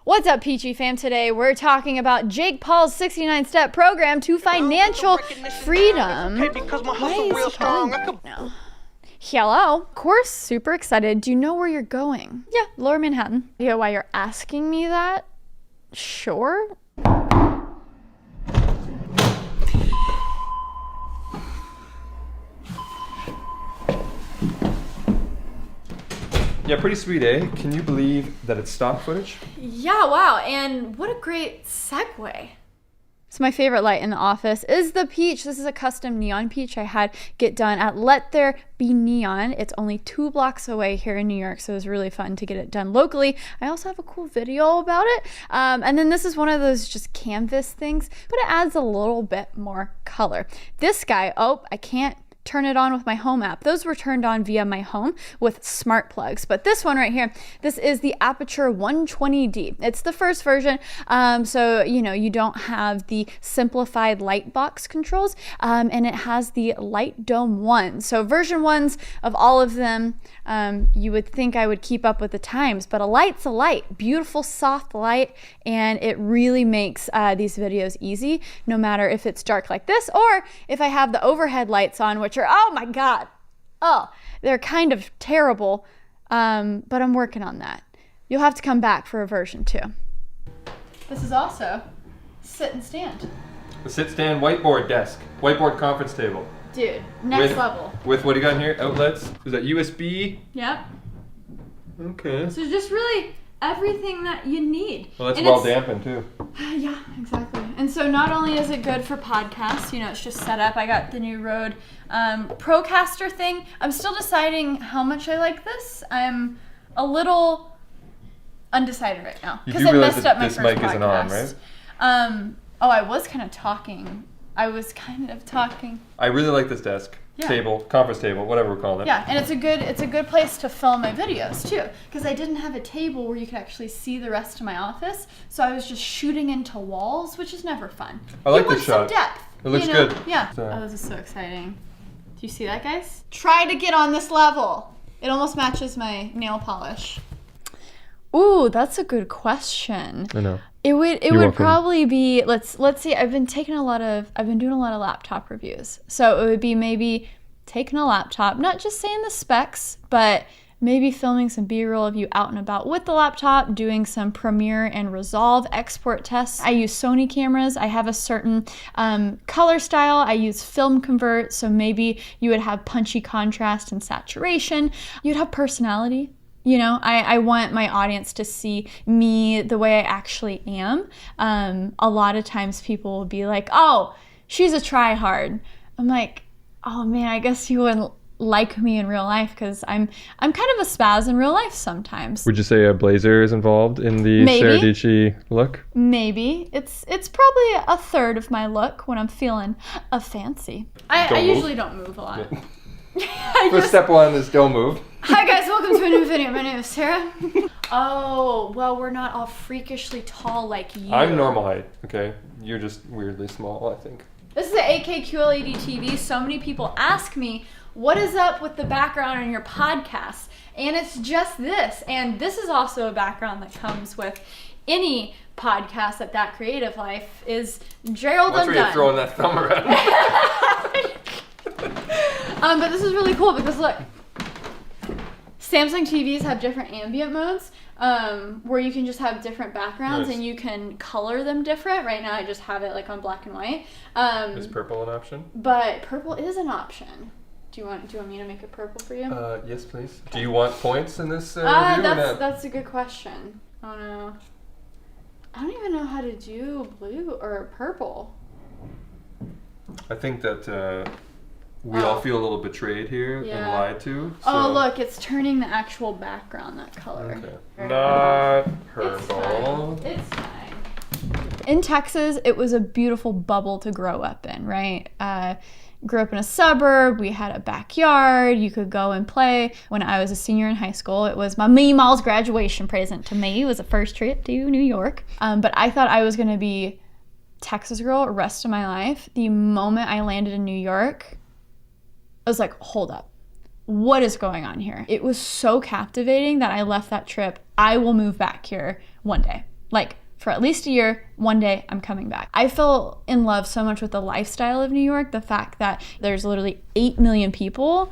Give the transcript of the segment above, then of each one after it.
What's up, Peachy fam? Today we're talking about Jake Paul's 69-step program to financial freedom. Why is he calling me right now? Hello. Of course, super excited. Do you know where you're going? Yeah, Lower Manhattan. Yeah, why you're asking me that? Sure. Yeah, pretty sweet, eh? Can you believe that it's stock footage? Yeah, wow, and what a great segue. So my favorite light in the office is the peach. This is a custom neon peach I had get done at Let There Be Neon. It's only 2 blocks away here in New York, so it was really fun to get it done locally. I also have a cool video about it. And then this is one of those just canvas things, but it adds a little bit more color. This guy, I can't turn it on with my home app. Those were turned on via my home with smart plugs. But this one right here, this is the Aperture 120D. It's the first version. So, you don't have the simplified light box controls. And it has the Light Dome 1. So version 1s of all of them, you would think I would keep up with the times, but a light's a light. Beautiful, soft light. And it really makes these videos easy, no matter if it's dark like this or if I have the overhead lights on, which are, oh my God, they're kind of terrible, but I'm working on that. You'll have to come back for a version 2. This is also sit and stand. The sit stand whiteboard desk, whiteboard conference table. Dude, next level. With what do you got in here? Outlets? Is that USB? Yep. Okay. So just really everything that you need. Well, that's well dampened too. Yeah, exactly. And so not only is it good for podcasts, it's just set up. I got the new Rode Procaster thing. I'm still deciding how much I like this. I'm a little undecided right now because it messed up my first podcast. This mic isn't on, right? I was kind of talking. I really like this desk. Yeah. Table, conference table, whatever we're calling it. Yeah, and it's a good place to film my videos too, because I didn't have a table where you could actually see the rest of my office, so I was just shooting into walls, which is never fun. I like this shot. Some depth. It looks good. Yeah. This is so exciting. Do you see that, guys? Try to get on this level. It almost matches my nail polish. Ooh, that's a good question. I know. It would probably be, let's see, I've been doing a lot of laptop reviews. So it would be maybe taking a laptop, not just saying the specs, but maybe filming some B-roll of you out and about with the laptop, doing some Premiere and Resolve export tests. I use Sony cameras. I have a certain color style. I use film convert, so maybe you would have punchy contrast and saturation. You'd have personality. I want my audience to see me the way I actually am. A lot of times people will be like, oh, she's a try-hard. I'm like, oh man, I guess you wouldn't like me in real life because I'm kind of a spaz in real life sometimes. Would you say a blazer is involved in the Sara Dietschy look? Maybe. It's probably a third of my look when I'm feeling fancy. I usually don't move a lot. Yeah. Step 1 is don't move. Hi guys, welcome to a new video. My name is Sarah. Oh, well, we're not all freakishly tall like you. I'm normal height, okay? You're just weirdly small, I think. This is the 8K QLED TV. So many people ask me, what is up with the background on your podcast? And it's just this. And this is also a background that comes with any podcast at That Creative Life is Gerald Undone. That's where you're throwing that thumb around. But this is really cool because look, Samsung TVs have different ambient modes where you can just have different backgrounds and you can color them different. Right now I just have it like on black and white. Is purple an option? But purple is an option. Do you want me to make it purple for you? Yes, please. Okay. Do you want points in this review? That's a good question. Oh no. I don't even know how to do blue or purple. I think that we all feel a little betrayed here and lied to. So. Oh, look, it's turning the actual background that color. Okay. Not purple. It's fine. In Texas, it was a beautiful bubble to grow up in, right? Grew up in a suburb. We had a backyard. You could go and play. When I was a senior in high school, it was my Meemaw's graduation present to me. It was a first trip to New York. But I thought I was going to be Texas girl the rest of my life. The moment I landed in New York, I was like, hold up. What is going on here? It was so captivating that I left that trip. I will move back here one day. Like, for at least a year, one day I'm coming back. I fell in love so much with the lifestyle of New York, the fact that there's literally 8 million people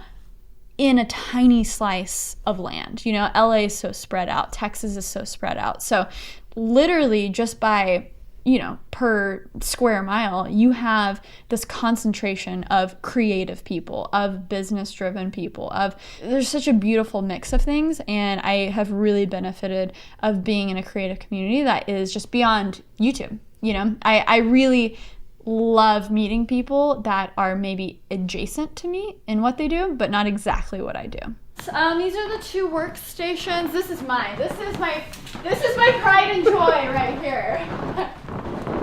in a tiny slice of land. You know, LA is so spread out, Texas is so spread out. So literally just by, you know, per square mile, you have this concentration of creative people, of business-driven people, there's such a beautiful mix of things, and I have really benefited of being in a creative community that is just beyond YouTube. You know, I really love meeting people that are maybe adjacent to me in what they do, but not exactly what I do. These are the 2 workstations. This is mine. This is my pride and joy right here.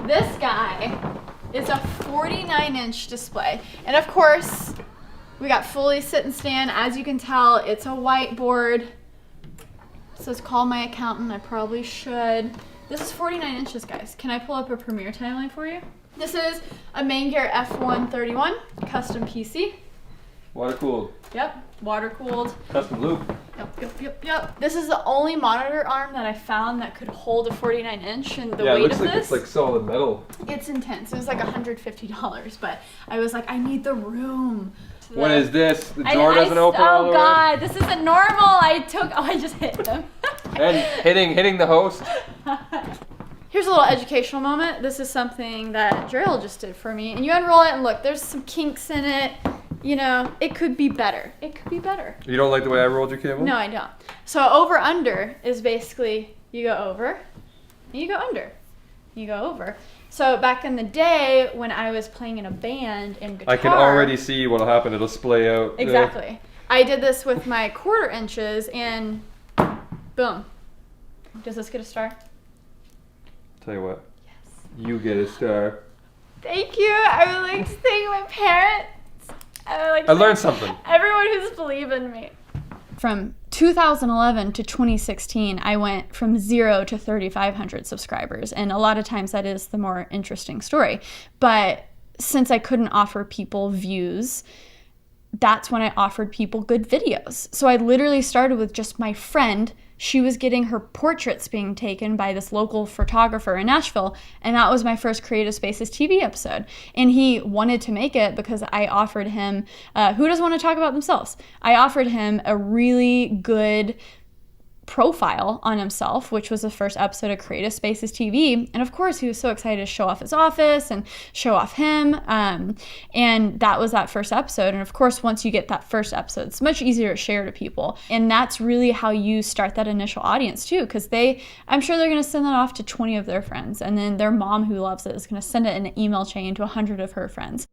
This guy is a 49-inch display. And of course, we got fully sit and stand. As you can tell, it's a whiteboard. It says call my accountant. I probably should. This is 49 inches, guys. Can I pull up a Premiere timeline for you? This is a Main Gear F131 custom PC. Water cooled. Yep, water cooled. Custom loop. Yep. This is the only monitor arm that I found that could hold a 49-inch, and the weight it looks of like this. It's like solid metal. It's intense. It was like $150, but I was like, I need the room. What is this? The door doesn't open all the way? Oh God, this isn't normal. I just hit them. And hitting the host. Here's a little educational moment. This is something that Drell just did for me. And you unroll it and look, there's some kinks in it. You know, it could be better. It could be better. You don't like the way I rolled your cable? No, I don't. So over-under is basically you go over and you go under. You go over. So back in the day when I was playing in a band and guitar. I can already see what'll happen. It'll splay out. Exactly. I did this with my 1/4 inches and boom. Does this get a star? Tell you what. Yes. You get a star. Thank you. I would like to thank my parents. I learned something. Everyone who's believed in me. From 2011 to 2016, I went from 0 to 3,500 subscribers. And a lot of times that is the more interesting story. But since I couldn't offer people views, that's when I offered people good videos. So I literally started with just my friend. She was getting her portraits being taken by this local photographer in Nashville, and that was my first Creative Spaces TV episode. And he wanted to make it because I offered him, who doesn't want to talk about themselves? I offered him a really good profile on himself, which was the first episode of Creative Spaces TV. And of course, he was so excited to show off his office and show off him. And that was that first episode. And of course, once you get that first episode, it's much easier to share to people. And that's really how you start that initial audience too, because I'm sure they're going to send that off to 20 of their friends. And then their mom who loves it is going to send it in an email chain to 100 of her friends.